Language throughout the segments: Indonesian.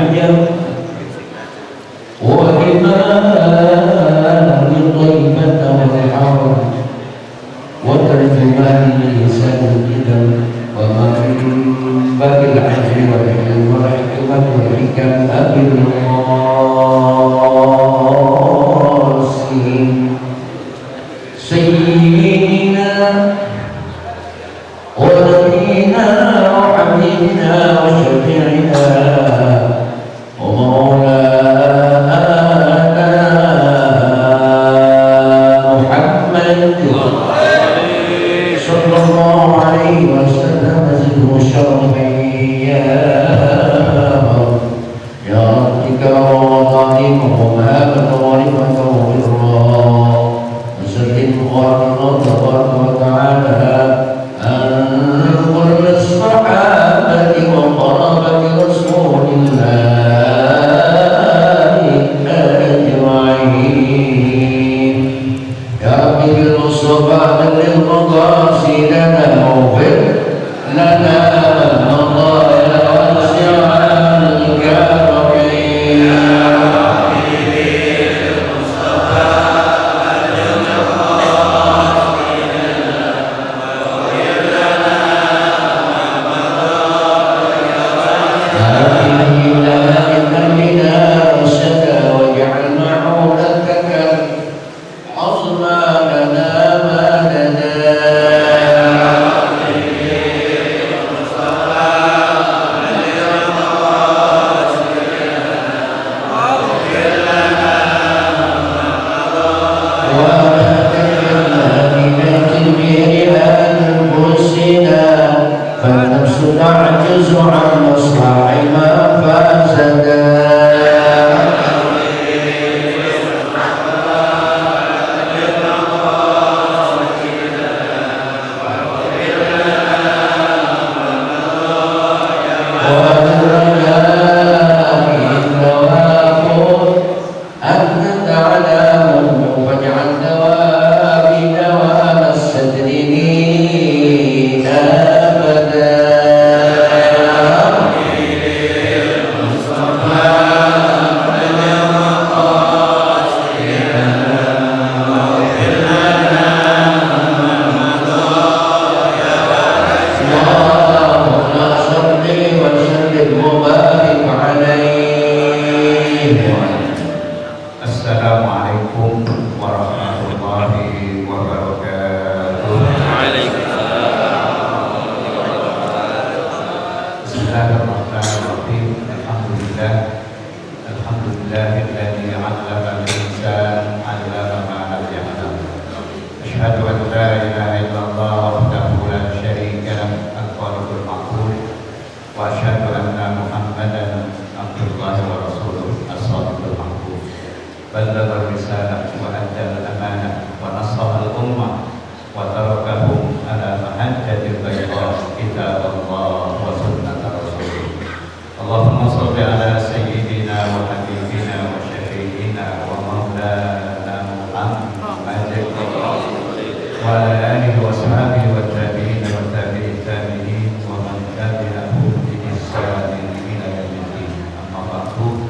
عجب وإمام طيبة والحرم وترجمان لسان الكتاب ومنبع العجل والحلم والحكمة والحكم أبي القاسم سيدنا ونبينا وحبيبنا وشفيعنا ومولانا محمد صلى الله عليه وسلم زده شرفا يا ربك ووطنك ومهابة ورفة وبرا وسلم الله تبارك وتعالى أن كل الصحابة وقرابة رسول الله أجمعين يا رب بالمصطفى بلغ مقاصدنا واغفر لنا مضايا واسعا كرمين فالنفس تعجز عن إصلاح ما فسدا Assalamualaikum warahmatullahi wabarakatuh. Bismillahirrahmanirrahim. Alhamdulillahilladzi 'allama al-insana 'allama ma lam ya'lam. Asyhadu an la ilaha illallah wahdahu la syarika lahu al-khaliqul ma'bud wa asyhadu anna Muhammadan abdullahi wa rasuluh as-sadiqul ma'bud. Ballagha risalah wa adda al-amanah wa nasaha al-ummah wa tarakahum ala mahajjatil bayda kitabullah wa sunnata rasulih. Allahumma shalli ala sayyidina wa habibina wa syafi'ina wa maulana Muhammad wa ala alihi wa sahbihi wa tabi'in wa tabi'in tabi'in wa man tabi'ahum bi ihsanin ila yaumil din. Amma ba'du.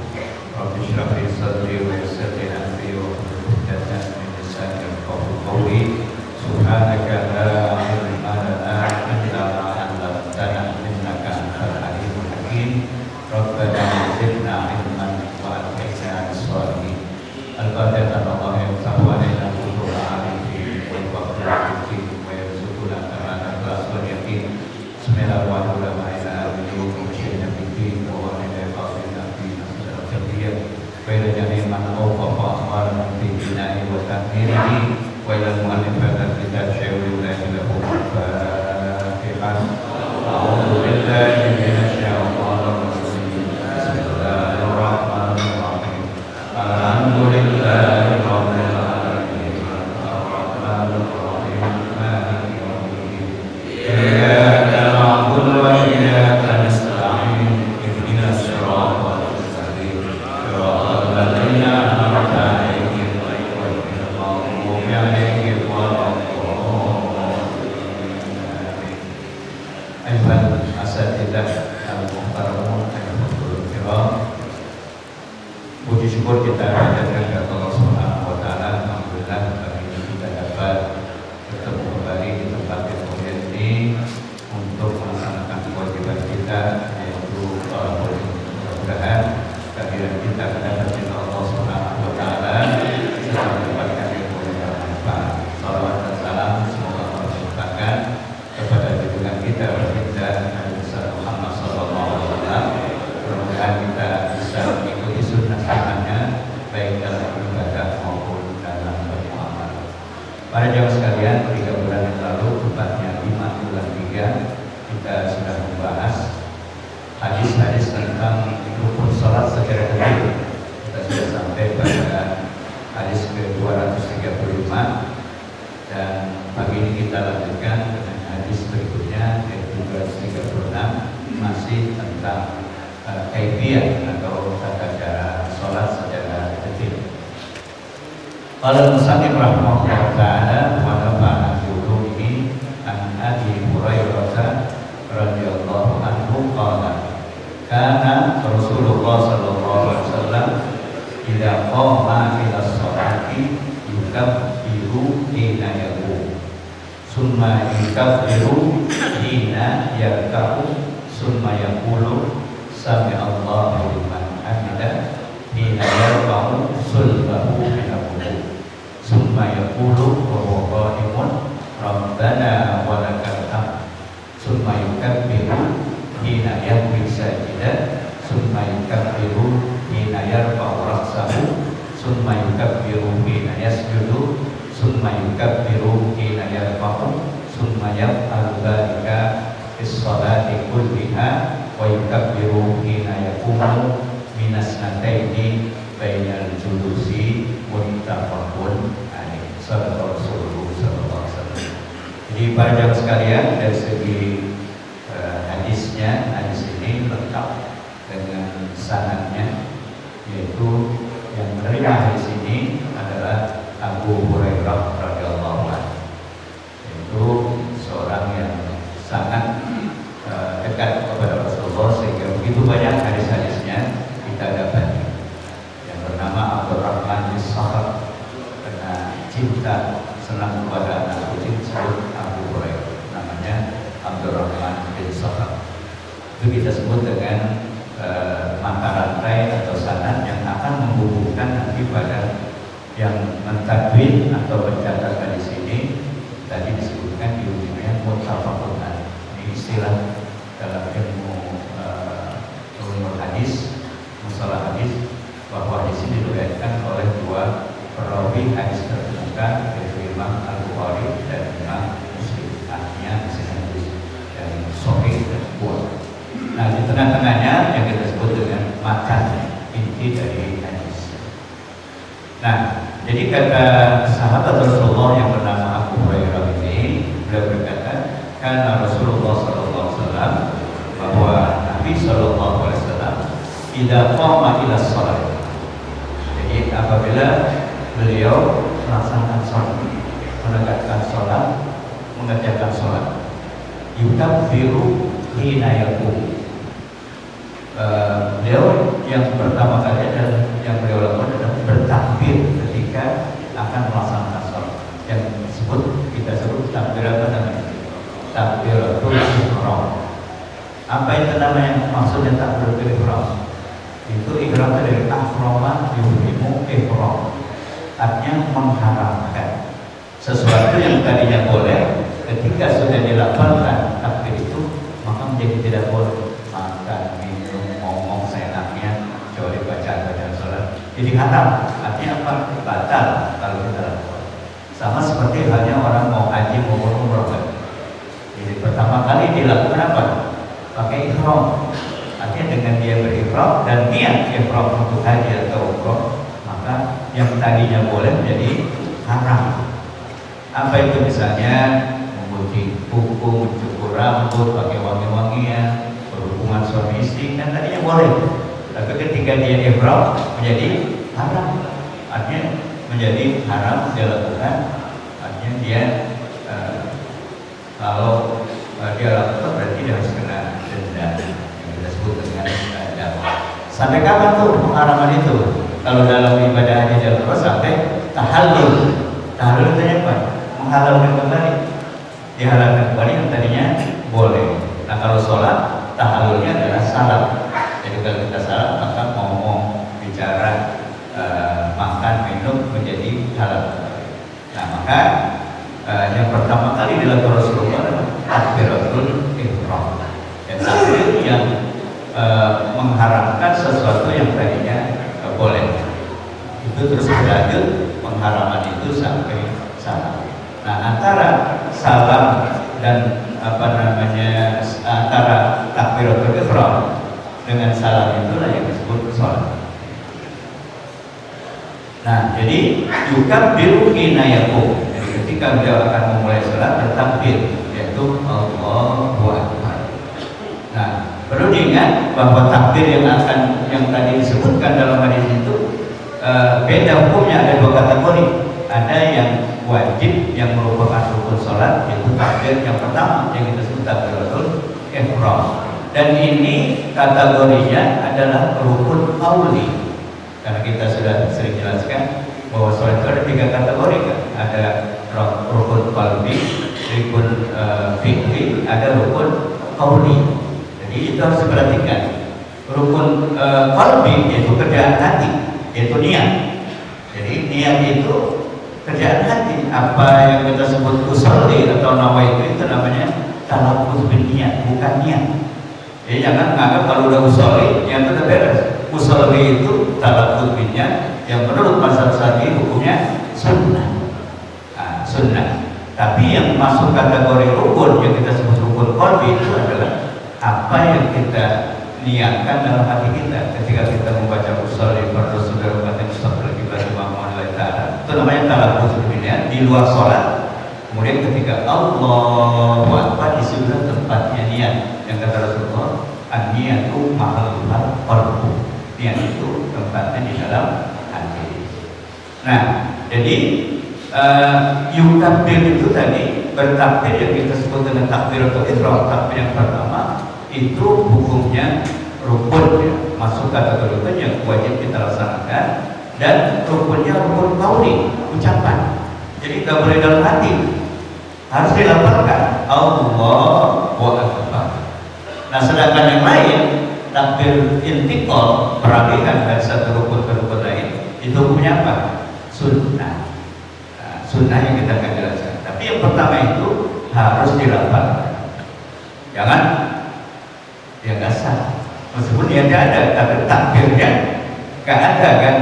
Rabbi shrah li sadri wa yassir li amri wa hlul 'uqdatam min lisani yafqahu qawli. Subhanaka la ilma lana illa ma 'allamtana innaka antal alimul hakim. Rabbana zidna ilman wa alhiqna bis-shalihin. Al-Fatihah. Allah yaftahu alaina qulubal arifin wa yafqahu wa yarzuqna tamama al-ikhlas wal yaqin. Bismillahirrahmanirrahim. Musyrikin bid-din wa ila qawlina fi nasriyah wa ila jami'an awqafa amara fi bina'i wa tahmirihi wa ila mu'allifat kitab syai'ul lahi lahu al-Fatihah. A'udzu billahi minasy syaithanir rajim. Bismillahirrahmanirrahim. Alhamdulillahi rabbil alamin. Ar-rahmanir rahim. Maliki yaumiddin. Iyyaka na'budu wa iyyaka nasta'in. Ihdinas siratal mustaqim. Siratal ladzina an'amta 'alaihim ghairil maghdubi 'alaihim waladdallin. Amin. Asatidzah al-muhtaramun al-hudurul kiram. panjatkan kepada Allah Subhanahu wa taala. Alhamdulillah pagi ini kita dapat bertemu kembali di tempat yang mulia ini untuk melaksanakan kewajiban kita, yaitu mudah-mudahan kehadiran kita kepada Allah Subhanahu wa taala serta mendapatkan ilmu yang bermanfaat. Salawat dan salam semoga Allah limpahkan kepada junjungan kita baginda Nabi Muhammad sallallahu alaihi wasallam. Mudah-mudahan kita bisa mengikuti sunnah-sunnahnya baik dalam ibadah maupun dalam bermuamalah. Para jamaah sekalian, 3 bulan yang lalu, tepatnya 5 bulan 3, kita sudah membahas hadis-hadis tentang rukun salat secara detail. Kita sudah sampai pada hadis ke-235 dan pagi ini kita lanjutkan dengan hadis berikutnya yaitu 236, masih tentang kaifiyah atau tata cara salat secara detail. Qala al-musannif rahimahullah ta'ala wa nafa'ana bi ulumihi an Abi Hurairah radhiyallahu anhu qala kana Rasulullah sallallahu alaihi wasallam idza qama ila sholati yukabbiru hina yaqum summa yukabbiru hina yarka'u summa yaqulu sami Allahu liman hamidah hina yarfa'u sulbahu min al-qubur summa yaqulu wa huwa qa'imun rabbana wa lakal hamd summa yukabbiru hina yahwi sajidan summa yukabbiru hina yarfa'u ra'sahu summa yukabbiru hina yasjudu summa yukabbiru hina yarfa'u summa yaf'alu dhalika fis salati kulliha wa yukabbiru hina yaqumu minas nataini bainal julusi muttafaqun alaih. Sallallahu alaihi wasallam. Jadi para jamaah sekalian, dari segi hadisnya, hadis ini lengkap dengan sanadnya, yaitu yang menerima hadis ini adalah Abu Hurairah radhiyallahu anhu, yaitu seorang yang sangat dekat kepada Rasulullah sehingga begitu banyak hadis-hadisnya kita dapat. Yang bernama Abdurrahman bin Sakhar, karena cinta senang kepada anak kucing disebut Abu Hurairah, namanya Abdurrahman bin Sakhar. Itu kita sebut dengan mata rantai atau sanad yang akan menghubungkan nanti pada yang mentadwin atau mencatat di sini. Tadi disebutkan di ujungnya muttafaqun alaih. Ini istilah dalam ilmu hadis, masalah hadis, bahwa di sini diriwayatkan oleh 2 perawi hadis terkemuka, yaitu Imam Al-Bukhari dan Imam Muslim. Artinya hadis yang sahih dan kuat. Nah, di tengah-tengahnya yang kita sebut dengan matan, inti dari hadis. Nah, jadi kata sahabat Rasulullah yang bernama Abu Hurairah ini, beliau berkata, karena Rasulullah sallallahu alaihi wasallam, bahwa Nabi sallallahu alaihi wasallam idza qama ila shalah. Jadi apabila beliau melaksanakan salat, menegakkan salat, mengerjakan salat, yukabbiru hina yaqum. Beliau yang pertama kali adalah yang beliau lakukan adalah bertakbir ketika akan melaksanakan salat. Yang kita sebut takbir apa namanya? Takbiratul ihram. Apa itu namanya? Maksudnya takbiratul ihram. Itu ihram dari ahrama yuhrimu ihram. Artinya mengharamkan sesuatu yang tadinya boleh, ketika sudah dilafalkan takbir itu maka menjadi tidak boleh. Makan, minum, ngomong seenaknya, kecuali bacaan sholat, jadi haram. Artinya apa? Batal kalau kita lakukan. Sama seperti halnya orang mau haji maupun umroh. Jadi pertama kali dilakukan apa? Pakai ihram. Artinya dengan dia berihram dan niat ihram untuk haji atau umroh, maka yang tadinya boleh menjadi haram. Apa itu? Misalnya memutih kuku, mencukur rambut, pakai wangi-wangian, berhubungan suami istri, kan tadinya boleh. Tapi ketika dia ihram menjadi haram. Artinya menjadi haram dia lakukan. Artinya dia kalau dia lakukan berarti dia harus kena denda yang kita sebut dengan denda. Sampai kapan tuh pengharaman itu? Kalau dalam ibadah haji dan umrah sampai tahallul. Tahallul itu apa? Menghalalkan kembali. Dihalalkan kembali yang tadinya boleh. Nah kalau sholat tahallulnya adalah salam. Jadi kalau kita salam maka ngomong, bicara, makan, minum menjadi halal. Nah maka yang pertama kali dilakukan Rasulullah adalah takbiratul ihram. Dan takbir yang mengharamkan sesuatu yang tadinya boleh. Itu terus berlanjut pengharaman itu sampai salam. Nah antara salam dan antara takbiratul ihram dengan salam itulah yang disebut sholat. Nah jadi yukabbiru hina yaqum. Jadi ketika beliau akan memulai sholat bertakbir, yaitu Allahu Akbar. Nah perlu diingat bahwa takbir yang tadi disebutkan dalam hadis itu beda hukumnya. Ada dua kategori. Ada yang wajib yang merupakan rukun sholat, yaitu takbir yang pertama yang kita sebut takbiratul ihram. Dan ini kategorinya adalah rukun qauli. Karena kita sudah sering jelaskan bahwa sholat itu ada tiga kategori kan. Ada rukun qalbi, rukun fi'li, ada rukun qauli. Jadi itu harus diperhatikan. Rukun qalbi yaitu kerjaan hati, yaitu niat. Jadi niat itu kerjaan hati. Apa yang kita sebut usolli atau nawaitu itu namanya talaffuz bin niat, bukan niat. Jadi jangan menganggap kalau udah usolli niat itu udah beres. Usolli itu talaffuz bin niat yang menurut mazhab Syafi'i hukumnya sunnah. Nah, sunnah. Tapi yang masuk kategori rukun yang kita sebut rukun qalbi itu adalah apa yang kita niatkan dalam hati kita ketika kita membaca usolli fardu saudara kata astagfirullahaladzim Muhammad ta'ala. Itu namanya talaffuz bin niat di luar sholat. Kemudian ketika Allahu Akbar di sebelah tempatnya niat, yang kata Rasulullah, an-niyatu mahalluha qalbu. Niat itu tempatnya di dalam hati. Nah, jadi yukabbir itu tadi bertakbir yang kita sebut dengan takbiratul ihram. Takbir yang pertama itu hukumnya rukun ya, masuk kategori rukun yang wajib kita laksanakan, dan rukunnya rukun qauli, ucapan. Jadi tidak boleh dalam hati, harus dilafalkan Allahu Akbar. Nah sedangkan yang lain takbir intiqal, peralihan dari satu rukun ke rukun lain, itu hukumnya apa? Sunnah. Nah, sunnah yang kita akan jelaskan. Tapi yang pertama itu harus dilafalkan. Jangan ya nggak sah. Meskipun niatnya ada, tapi takbirnya nggak ada kan.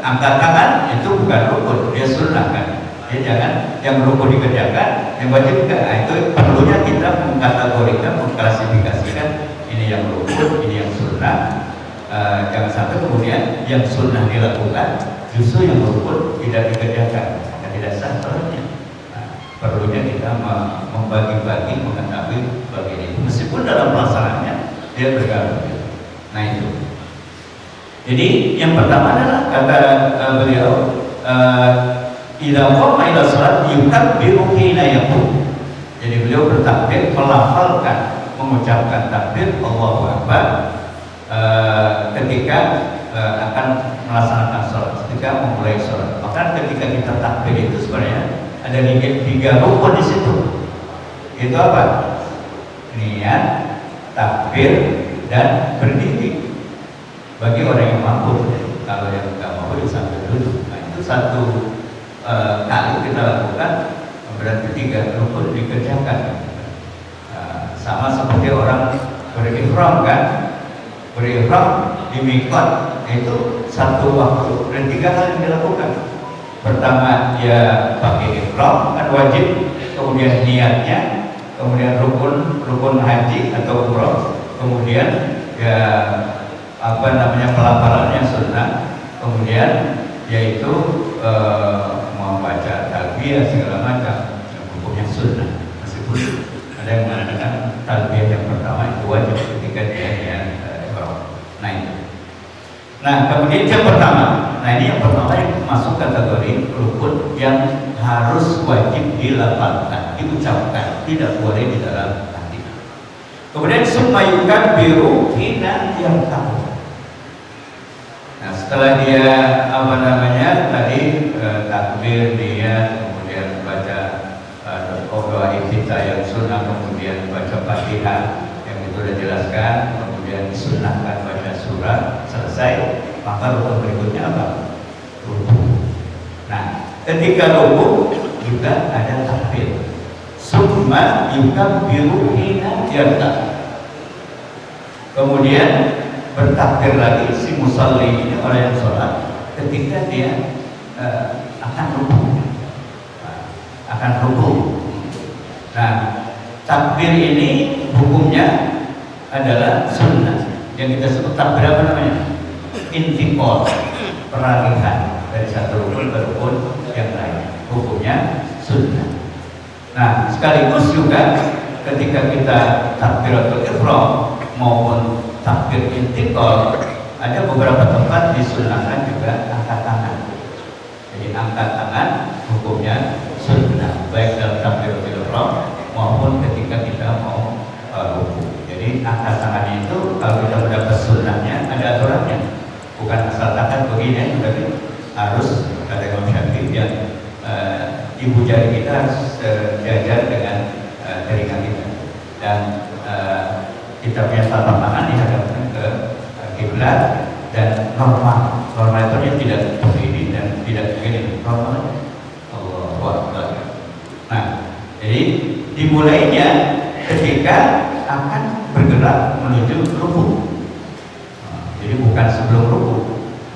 Angkat tangan itu bukan rukun, dia sunnah kan. Dia jangan yang rukun dikerjakan, yang wajib enggak. Nah, itu perlunya kita mengkategorikan, mengklasifikasikan ini yang rukun, ini yang sunnah. Jangan sampai kemudian yang sunnah dilakukan, justru yang rukun tidak dikerjakan, karena tidak sah sholatnya. Nah, perlunya kita membagi-bagi, mengetahui bagian itu. Meskipun dalam pelaksanaannya dia bergabung. Nah itu. Jadi yang pertama adalah kata beliau, idza qama ila shalat yukabbiru hina yaqum. Jadi beliau bertakbir, melafalkan, mengucapkan takbir Allahu Akbar ketika akan melaksanakan sholat, ketika memulai sholat. Maka ketika kita takbir itu sebenarnya ada tiga rukun di situ. Itu apa? Niat, takbir, dan berdiri. Bagi orang yang mampu, kalau yang nggak mampu sampai duduk. Nah itu satu kali kita lakukan, berarti tiga rukun dikerjakan. Sama seperti orang berihram kan, berihram di miqat itu satu waktu dan tiga kali dilakukan. Pertama dia pakai ihram kan wajib, kemudian niatnya, kemudian rukun haji atau umroh, kemudian ya pelafalannya sunnah, kemudian yaitu membaca talbiyah segala macam, hukumnya sunnah. Meskipun ada yang mengatakan talbiyah yang pertama itu wajib ketika dia ihram. Nah itu. Nah kemudian yang pertama, nah ini yang pertama yang masuk kategori rukun yang harus wajib dilafalkan, diucapkan, tidak boleh di dalam hati. Kemudian summa yukabbiru hina yarka'u. Nah setelah dia apa namanya tadi takbir dia kemudian baca doa iftitah yang sunnah, kemudian baca Fatihah yang itu sudah jelaskan, kemudian disunnahkan baca surah, selesai, maka rukun berikutnya apa? Ruku. Nah, ketika ruku juga ada takbir. Summa yukabbiru hina yarka. Kemudian bertakbir lagi si musalli ini, orang yang sholat, ketika dia akan ruku. Nah, takbir ini hukumnya adalah sunnah. Yang kita sebut takbir apa namanya? Intikal, peralihan dari satu rukun ke rukun yang lain. Hukumnya sunnah. Nah, sekaligus juga ketika kita takbiratul ihram maupun takbir intikal, ada beberapa tempat disunahkan juga angkat tangan. Jadi angkat tangan hukumnya sunnah, baik dalam takbiratul ihram maupun ketika kita mau ruku. Jadi angkat tangannya itu kalau kita mendapat sunnahnya ada aturannya, bukan asal tangan begini, tapi harus kata Imam Syafi'i yang ibu jari kita harus sejajar dengan telinga kita, dan kita punya telapak tangan dihadapkan ke kiblat, dan normal itu tidak begini dan tidak begini, normal. Allahu Akbar. Nah, jadi dimulainya ketika akan bergerak menuju ruku. Jadi bukan sebelum ruku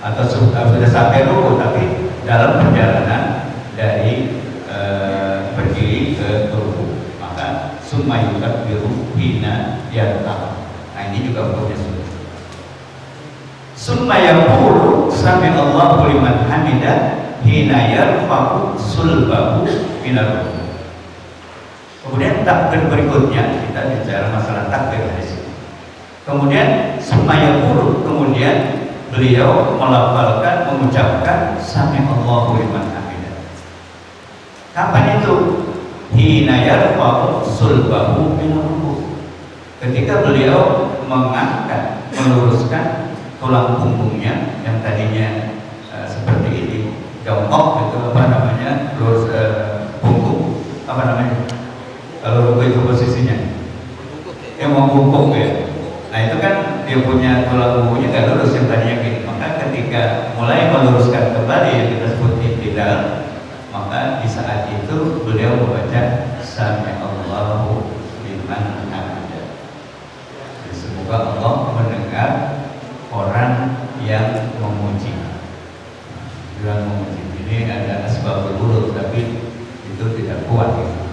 atau sudah sampai ruku, tapi dalam perjalanan dari berdiri ke ruku, maka summa yukabbiru hina yarka. Nah, ini juga hukumnya sunnah. Summa yaqulu sami'allahu liman hamidah hina yarfa'u sulbahu minar ruku. Kemudian takbir berikutnya, kita bicara masalah takbir di sini. Kemudian summa yaqulu, kemudian beliau melafalkan, mengucapkan sami'allahu liman hamidah. Kapan itu? Hina yarfa'u sulbahu minar ruku. Ketika beliau mengangkat, meluruskan tulang punggungnya yang tadinya seperti ini, jongkok, itu apa namanya, lurus punggung, apa namanya? Kalau ruku itu posisinya yang membungkuk ya. Nah, itu kan dia punya tulang punggungnya nggak lurus yang tadinya gini. Maka ketika mulai meluruskan kembali yang kita sebut i'tidal, maka di saat itu beliau membaca sami'allahu liman hamidah. Semoga Allah mendengar orang yang memuji. Bilang memuji ini ada asbabul wurud, tapi itu tidak kuat gitu,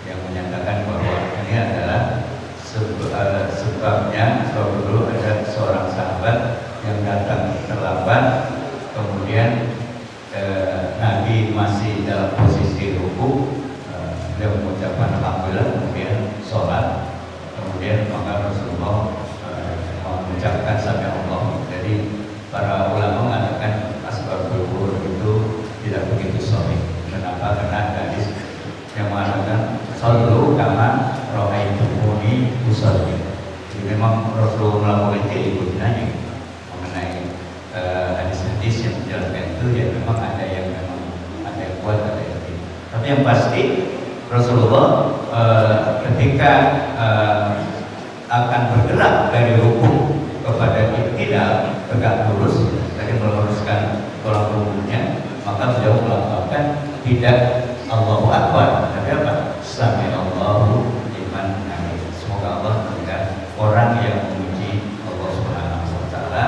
yang menyatakan bahwa ini adalah sebabnya. Sebab dulu ada seorang sahabat yang datang terlambat, kemudian Nabi masih dalam posisi ruku, beliau mengucapkan alhamdulillah, kemudian sholat, kemudian maka Rasulullah mengucapkan sami Allah. Jadi para ulama mengatakan asbabul wurud itu tidak begitu sahih. Kenapa? Karena hadis yang mengatakan sallu kama ra'aitumuni usalli. Jadi memang Rasulullah melakukan itu ikutinanya mengenai hadis-hadis yang menjelaskan itu, ya memang ada yang kuat, ada yang tidak. Tapi yang pasti Rasulullah ketika akan bergerak dari ruku kepada i'tidal, tegak lurus, tadi meluruskan tulang punggungnya, maka beliau melafalkan tidak Allahu Akbar, tapi apa? Sami'allahu liman hamidah. Semoga Allah mendengar orang yang memuji Allah Subhanahu wa taala.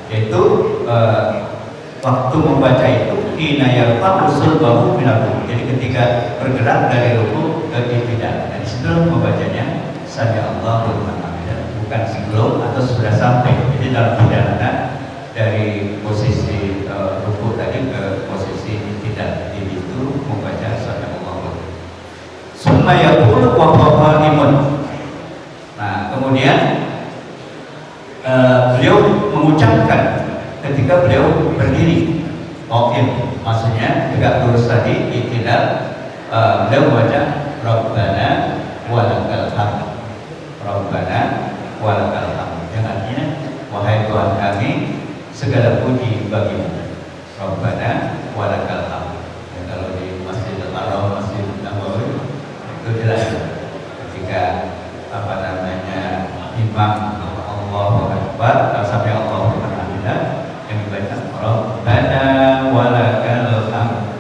Yaitu waktu membaca itu hina yarfa'u sulbahu minar ruku. Jadi ketika bergerak dari ruku ke i'tidal. Dan sebelum membacanya sami'allahu liman hamidah, bukan sebelum atau sudah sampai. Jadi dalam perjalanan dari posisi ruku tadi ke posisi i'tidal, jadi itu membaca sami'allahu. Summa yaqulu wa huwa qaimun. Nah, kemudian beliau mengucapkan ketika beliau berdiri, qaim, maksudnya tegak lurus tadi, i'tidal, beliau membaca Rabbana walakal hamd. Rabbana walakal hamd, yang artinya wahai Tuhan kami, segala puji bagimu. Rabbana walakal hamd. Ya, kalau di Masjidil Haram, Masjid Nabawi itu jelas ketika apa namanya imam Allahu Akbar sampai Allahu Akbar yang dibaca Rabbana walakal hamd.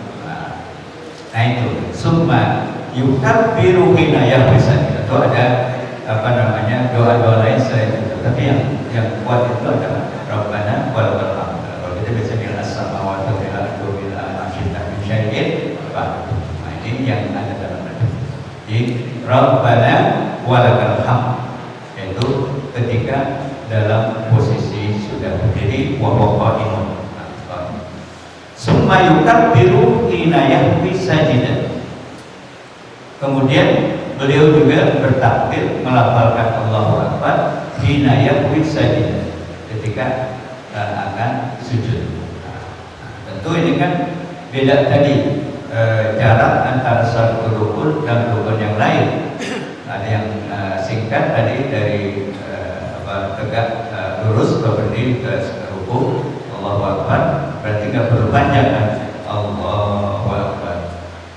Nah itu summa yukabbiru hina yahbisa. Itu ada apa namanya doa-doa lain selain itu. Tapi yang kuat itu adalah Rabbana walakal hamd. Kalau kita bisa bilang as-samawati wal ardu bila masyita min syai'in. Nah ini yang ada dalam hadis. Jadi Rabbana walakal hamd, yaitu ketika dalam posisi sudah berdiri wa qa'imun. Summa yukabbiru hina yahwi sajidan. Kemudian beliau juga bertakbir melafalkan Allahu Akbar hina yahwi sajidan, ketika akan sujud. Tentu ini kan beda tadi jarak antara satu rukun dan rukun yang lain. Ada yang singkat tadi dari tegak lurus berdiri ke rukun Allahu Akbar, berarti nggak perlu panjang kan? Allahu Akbar.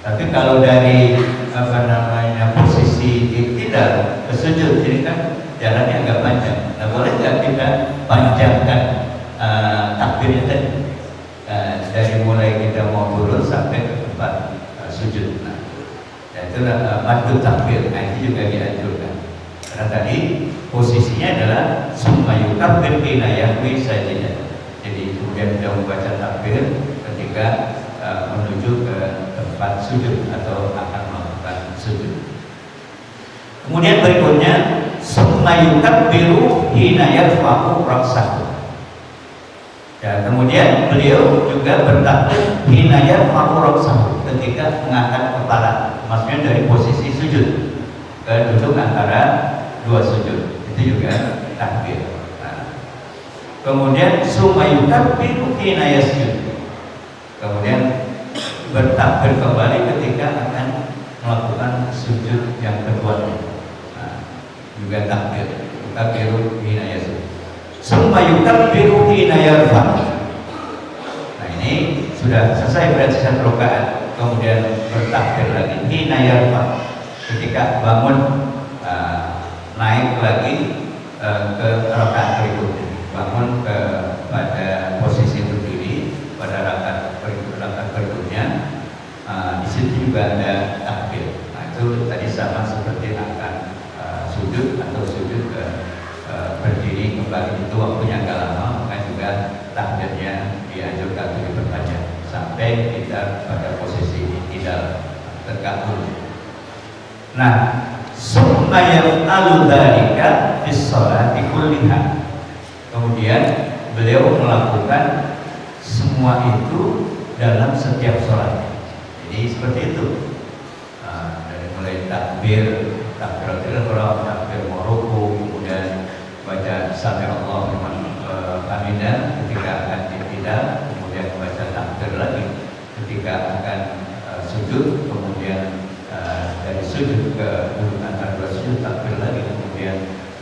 Tapi kalau dari apa namanya posisi tidak ke sujud, ini kan jalannya agak panjang. Nah, boleh nggak kita panjangkan takbirnya tadi? Dari mulai kita mau turun sampai ke tempat sujud. Nah, itu madhul takbir. Nah, itu juga dianjurkan. Karena tadi posisinya adalah summa yukabbir hina yahwi sajidan. Jadi kemudian kita membaca takbir ketika menuju ke tempat sujud atau akan melakukan sujud. Kemudian berikutnya summa yukabbiru hina yarfa'u ra'sahu. Ya, kemudian beliau juga bertakbir hina yarfa'u ra'sahu, ketika mengangkat kepala, maksudnya dari posisi sujud ke duduk antara dua sujud, itu juga takbir. Kemudian summa yukabbiru hina yasjud. Kemudian bertakbir kembali ketika akan melakukan sujud yang kedua. Juga takbir. Yukabbiru hina yasjud. Summa yukabbiru hina yarfa. Nah ini sudah selesai berarti satu rakaat. Kemudian bertakbir lagi hina yarfa, ketika bangun naik lagi ke rakaat berikutnya. Bangun pada posisi berdiri pada rakaat berikutnya. Di situ juga ada takbir. Nah itu tadi sama seperti akan sujud atau sujud ke berdiri kembali, itu waktunya agak lama, maka juga takbirnya dianjurkan untuk diperpanjang sampai kita pada posisi tidak tergabung. Nah, summa yaf'alu dzalika fis sholati kulliha. Kemudian beliau melakukan semua itu dalam setiap sholat. Jadi seperti itu. Dari mulai takbir takbiratul ihram, takbir ruku, kemudian baca sami Allahu liman hamidah ketika akan i'tidal, kemudian baca takbir lagi ketika akan sujud, kemudian dari sujud ke duduk antara dua sujud takbir lagi, kemudian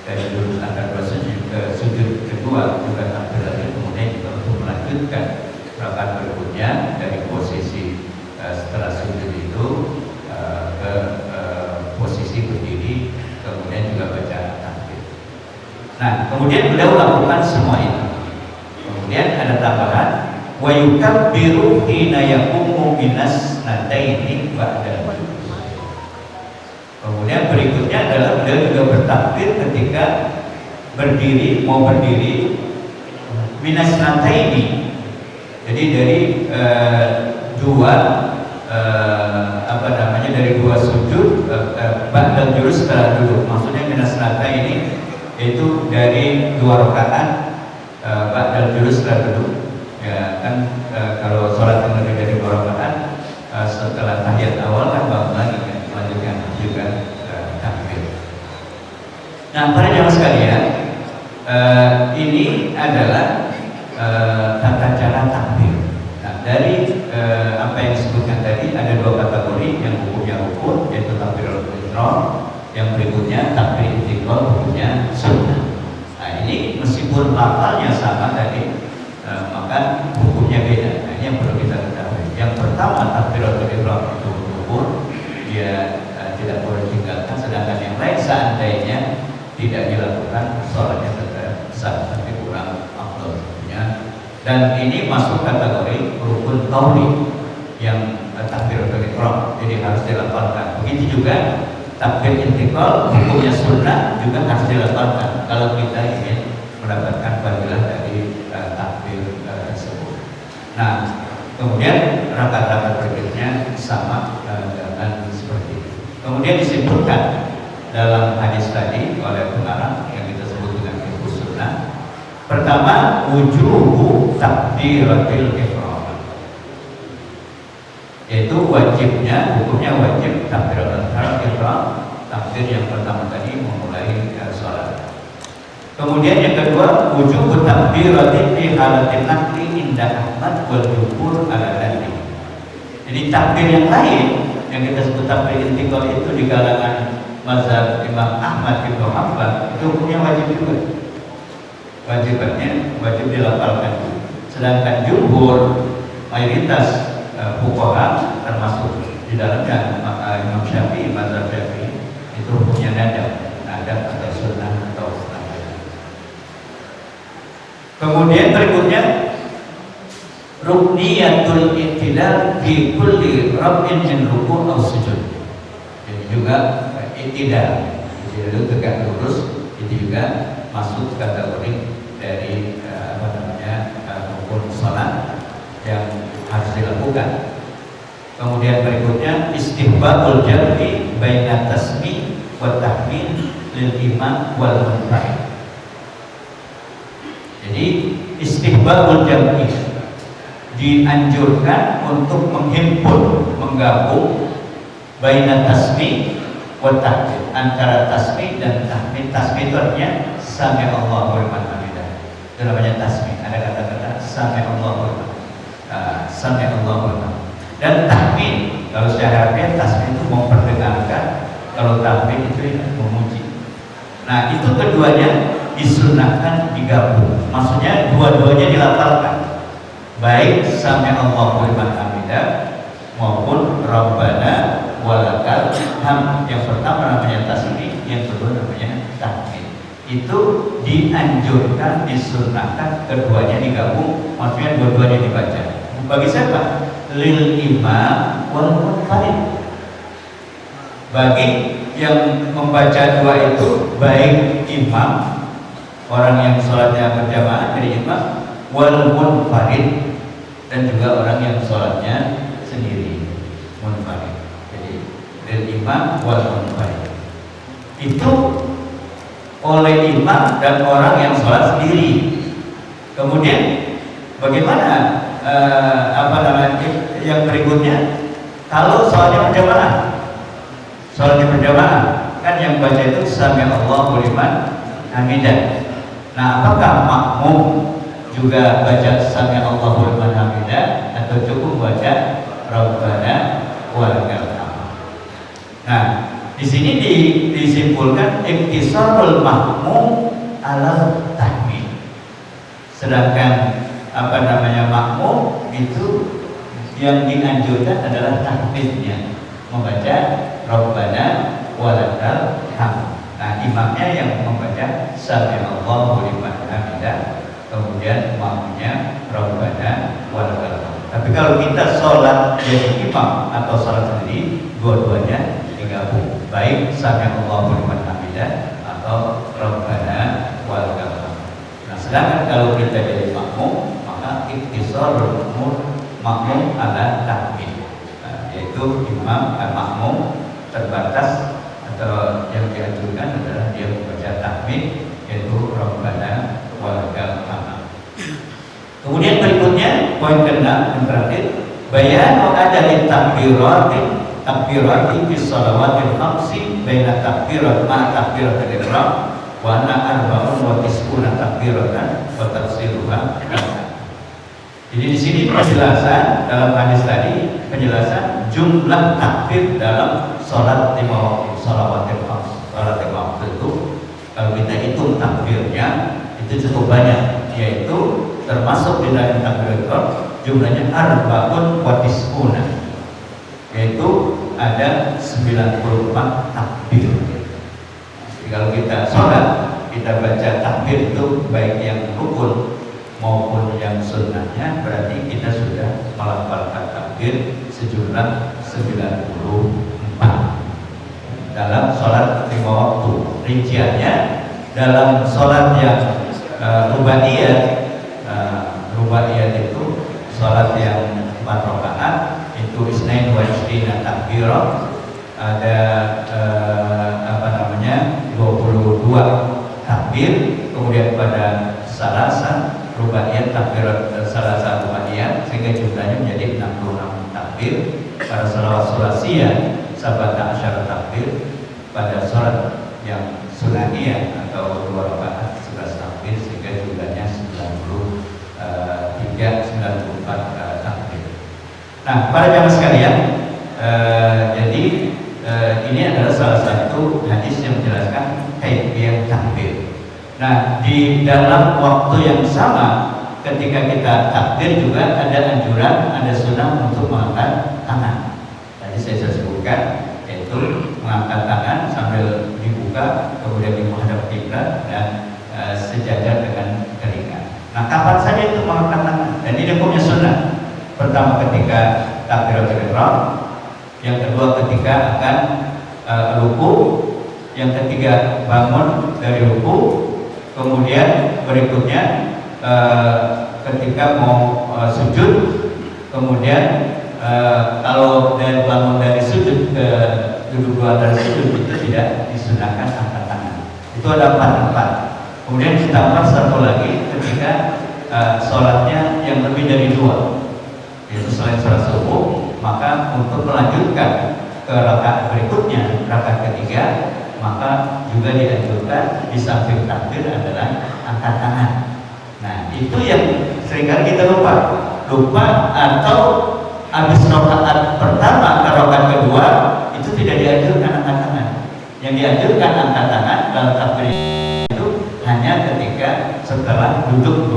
dari duduk antara dua sujud ke sujud kedua juga takbir lagi, kemudian juga untuk melanjutkan rakaat berikutnya dari posisi setelah sujud itu ke posisi berdiri, kemudian juga baca takbir. Nah, kemudian beliau lakukan semua itu. Kemudian ada tambahan wa yukabbiru hina yaqumu minas nataini ba'da. Kemudian berikutnya adalah beliau juga bertakbir ketika berdiri, mau berdiri minas nataini. Jadi dari dari dua sujud ba'dal julus setelah duduk. Maksudnya minas nataini itu dari dua rakaat ba'dal julus setelah duduk. Ya kan kalau sholat yang lebih dari dua rakaat setelah tahiyat awal kan bangun lagi kan, lanjutkan juga takbir. Nah, para jamaah sekalian, ini adalah tata cara takbir. Nah, dari apa yang disebutkan tadi ada dua kategori, yang hukumnya rukun yaitu takbiratul ihram, yang berikutnya takbir intiqal, hukumnya sunnah. Nah, ini meskipun lafalnya sama tadi termasuk kategori rukun qauli yang takbiratul ihram, jadi harus dilafalkan. Begitu juga takbir intiqal, hukumnya sunnah juga harus dilafalkan kalau kita ingin mendapatkan fadilah dari takbir tersebut. Nah, kemudian rakaat-rakaat berikutnya sama dengan seperti itu. Kemudian disebutkan dalam hadis tadi oleh pengarang yang kita sebut dengan ilmu sunnah. Pertama, wujubu takbiratil ihram, yaitu wajibnya, hukumnya wajib takbiratul ihram, takbir yang pertama tadi memulai sholat. Kemudian yang kedua, wujubu takbiratil fi halatin naqli inda Ahmad wal jumhur ala dzalik. Jadi takbir yang lain yang kita sebut takbir intiqal itu di kalangan mazhab Imam Ahmad bin Hanbal itu hukumnya wajib juga. Wajib dilafalkan. Sedangkan jumhur mayoritas fuqaha termasuk di dalamnya Imam Syafi'i, mazhab Syafi'i itu hukumnya nadab atau sunnah atau sunnah. Kemudian berikutnya rukniyatul i'tidal fi kulli raf'in min ruku' aw sujud. Jadi juga i'tidal, jadi tegak lurus itu juga masuk kategori dari rukun salat yang harus dilakukan. Kemudian berikutnya istihbabul jam'i baina tasmi' wa tahmin lil imam wal munfarid. Jadi istihbabul jam'i dianjurkan untuk menghimpun, menggabung baina tasmi' wa tahmin, antara tasmi' dan tahmin. Tasmi' itu artinya sami Allahu liman hamidah. Itu namanya tasmi'. Ada kata-kata sami Allahu liman, sami Allahu liman. Dan tahmin, kalau secara harfiah tasmi' itu memperdengarkan, kalau tahmin itu memuji. Nah, itu keduanya disunahkan digabung. Maksudnya dua-duanya dilafalkan. Baik sami Allahu liman hamidah maupun Rabbana walakal hamd. Yang pertama namanya tasbih, yang kedua namanya tahmid. Itu dianjurkan, disunahkan keduanya digabung, maksudnya dua-duanya dibaca. Bagi siapa? Lil imam wal munfarid. Bagi yang membaca dua itu, baik imam, orang yang sholatnya berjamaah dari imam, wal munfarid, dan juga orang yang sholatnya sendiri, munfarid. Jadi dari imam wal munfarid itu oleh imam dan orang yang sholat sendiri. Kemudian bagaimana yang berikutnya? Kalau sholatnya berjamaah, kan yang baca itu sami Allahu liman hamidah. Nah, apakah makmum juga baca sami Allahu liman hamidah atau cukup baca Rabbana walakal hamd? Nah, di sini disimpulkan iktisarul makmum ala tahmid. Sedangkan makmum itu yang dianjurkan adalah tahmidnya, membaca Rabbana walakal hamd. Nah, imamnya yang membaca sami Allahu liman hamidah, kemudian makmumnya Rabbana walakal hamd. Tapi kalau kita sholat jadi imam atau sholat sendiri, dua-duanya digabung, baik sami Allahu liman hamidah atau Rabbana walakal hamd. Nah, sedangkan kalau kita jadi makmum, maka iktisarul makmum ala tahmid, yaitu imam makmum terbatas atau yang dianjurkan adalah dia membaca tahmid, yaitu Rabbana walakal hamd. Kemudian berikutnya poin ke-6 yang terakhir, bayanu adadin takbirati fi shalawatil khamsi baina takbirat ma takbiratul ihram wa anna arba'un wa tis'una takbiratan wa tafsiruha. Jadi di sini penjelasan dalam hadis tadi, penjelasan jumlah takbir dalam sholat lima waktu, shalawatil khams. Sholat lima waktu itu kalau kita hitung takbirnya itu cukup banyak, yaitu termasuk di dalam takbir itu jumlahnya arba'un wa tis'una, yaitu ada 94 takbir. Jadi kalau kita sholat, kita baca takbir itu baik yang rukun maupun yang sunnahnya, berarti kita sejumlah 94 dalam sholat 5 waktu. Rinciannya dalam sholat yang rubaiyat itu sholat yang 4 rakaat itu isnain wa ishrina takbirah, ada 22 takbir. Kemudian pada salasa rubaiyat takbirat salasa rubaiyat, sehingga jumlahnya menjadi 66 takbir. Pada salawat sulasiyah sabata asyara takbir. Pada sholat yang sunaniyah atau 2 rakaat 11 takbir, sehingga jumlahnya 94 takbir. Nah, para jamaah sekalian, jadi ini adalah salah satu hadis yang menjelaskan kaifiyah takbir. Nah, di dalam waktu yang sama ketika kita takbir juga ada anjuran, ada sunnah untuk mengangkat tangan. Tadi saya sebutkan, yaitu mengangkat tangan sambil dibuka, kemudian menghadap kiblat dan sejajar dengan telinga. Nah, kapan saja itu mengangkat tangan? Dan ini hukumnya sunnah. Pertama ketika takbiratul ihram, yang kedua ketika akan ruku, yang ketiga bangun dari ruku, kemudian berikutnya ketika mau sujud, kemudian kalau dari bangun dari sujud ke duduk dari sujud itu tidak disunahkan angkat tangan. Itu ada 4. Kemudian ditambah satu lagi ketika sholatnya yang lebih dari 2, yaitu selain sholat subuh, maka untuk melanjutkan ke rakaat berikutnya, rakaat ketiga, maka juga dianjurkan di samping takbir adalah angkat tangan. Nah, itu yang seringkali kita lupa atau habis rakaat pertama ke rakaat kedua itu tidak dianjurkan angkat tangan. Yang dianjurkan angkat tangan dalam takbir itu hanya ketika setelah duduk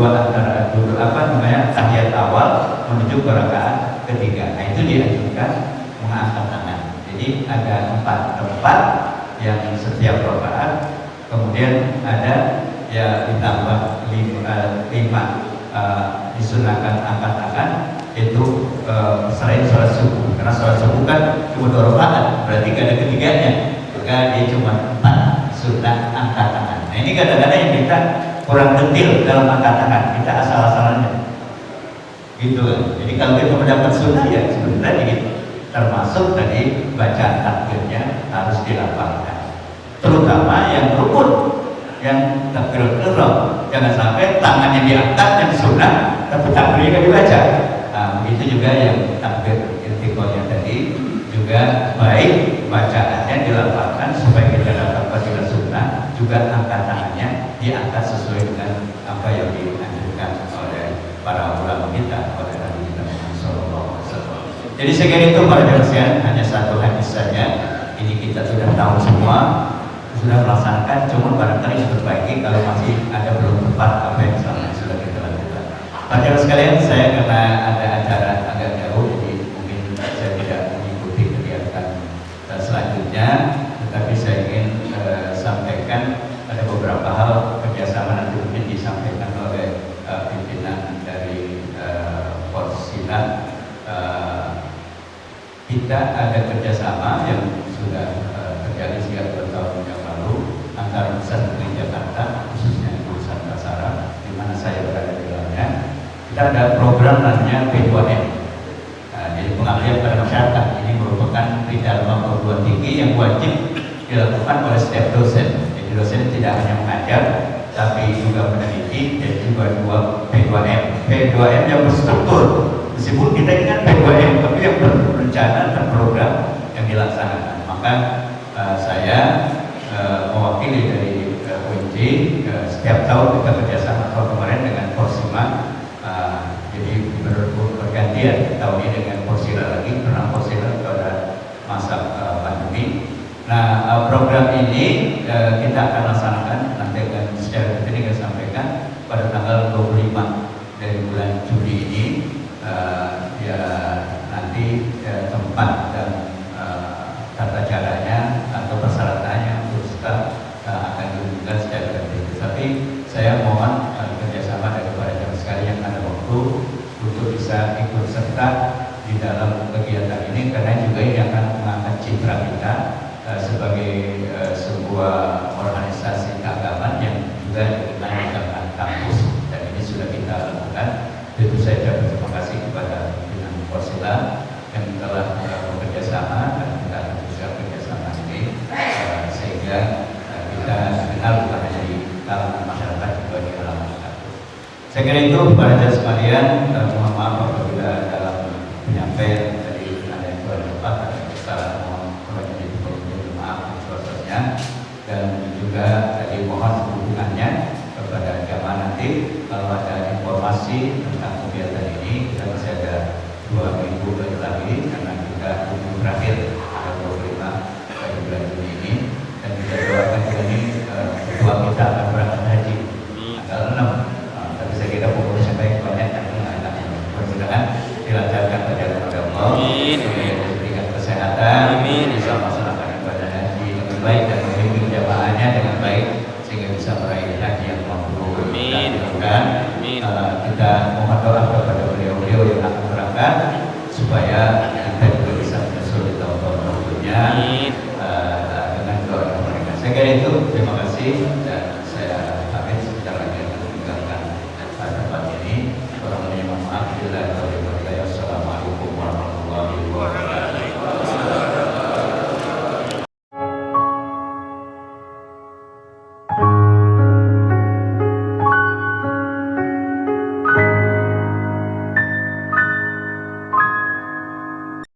tahiyat awal menuju ke rakaat ketiga. Nah, itu dianjurkan mengangkat tangan. Jadi ada 4 tempat yang setiap rakaat, kemudian ada ya ditambah 5 disunahkan angkat tangan, itu selain sholat subuh. Karena sholat subuh kan cuma 2 rakaat, berarti gak ada ketiganya, maka dia cuma 4 sunnah angkat tangan. Nah, ini kadang-kadang yang kita kurang detail dalam angkat tangan, kita asal-asalannya gitu kan. Jadi kalau kita mendapat sunnah ya sebenarnya gitu, termasuk tadi bacaan takbirnya harus dilafalkan, terutama yang rukun, yang takbiratul ihram. Jangan sampai tangannya diangkat yang sunnah tapi takbirnya dibaca. Nah, begitu juga yang takbir intiqalnya tadi juga baik bacaannya dilafalkan supaya kita dapat fadilah sunnah, juga angkat tangannya diangkat sesuai dengan apa yang dianjurkan oleh para ulama kita, oleh Nabi kita Muhammad SAW. Jadi sekali itu para jamaah, hanya satu hadis saja. Ini kita sudah tahu semua, sudah melaksanakan, cuma barangkali diperbaiki kalau masih ada belum tepat apa yang selama sudah kita lakukan. Para jamaah sekalian, saya karena ada acara agak jauh, jadi mungkin saya tidak mengikuti kegiatan selanjutnya, tetapi saya ingin sampaikan ada beberapa hal kerjasama, nanti mungkin disampaikan oleh pimpinan dari Porsilat. Kita ada kerjasama yang sudah terjadi sejak 2 tahun yang lalu antara Pusat Negeri Jakarta, khususnya Pusat Basara, di mana saya berada di dalamnya. Kita ada program namanya P2M. Jadi pengabdian pada masyarakat. Ini merupakan pidana perguruan tinggi yang wajib dilakukan oleh setiap dosen. Jadi dosen tidak hanya mengajar, tapi juga meneliti, dan juga P2M. P2M yang berstruktur. Meskipun kita ingat P2M, tapi yang berencana, terprogram, yang dilaksanakan. Maka saya mewakili dari UNJ, setiap tahun kita kerjasama. Tahun kemarin dengan Porsima, jadi bergantian. Tahun ini dengan Porsila lagi, karena Porsila pada masa pandemi. Nah, program ini kita akan laksanakan, nanti akan secara detail kita sampaikan pada tanggal 25 dari bulan Juli ini. Ya nanti tempat dan tata caranya atau persyaratannya untuk kita akan diumumkan secara detail. Tapi saya mohon kerjasama dari para jamaah sekalian yang ada waktu untuk bisa ikut serta di dalam kegiatan kegiatan ini karena juga ini akan mengangkat citra kita sebagai sebuah organisasi keagamaan yang juga dikenal dengan kampus, dan ini sudah kita lakukan. Tentu saja berterima kasih kepada pimpinan Korsila yang telah bekerja sama dan kita teruskan kerjasama ini sehingga kita kenal bukan hanya di kalangan masyarakat juga di kalangan kampus. Saya kira itu para sekalian, mohon maaf apabila dalam penyampaian tadi ada yang kurang tepat atau kesalahan, mohon maaf prosesnya, dan juga tadi mohon dukungannya kepada jamaah nanti kalau ada informasi tentang kegiatan ini. Kita masih ada 2 minggu lagi karena kita minggu terakhir tanggal 25 pada bulan Juni ini, dan kita doakan juga ini ketua kita akan berangkat haji tanggal 6. Tapi saya kira pengurus yang baik banyak dan mudah-mudahan dilancarkan perjalanan pada Allah, diberikan kesehatan, bisa melaksanakan ibadah haji dengan baik dan membimbing jamaahnya dengan baik sehingga bisa meraih haji yang mabrur. Kita mohon doa kepada beliau-beliau yang akan berangkat supaya kita juga bisa menyusul di tahun-tahun berikutnya dengan doa mereka. Saya kira itu, terima kasih.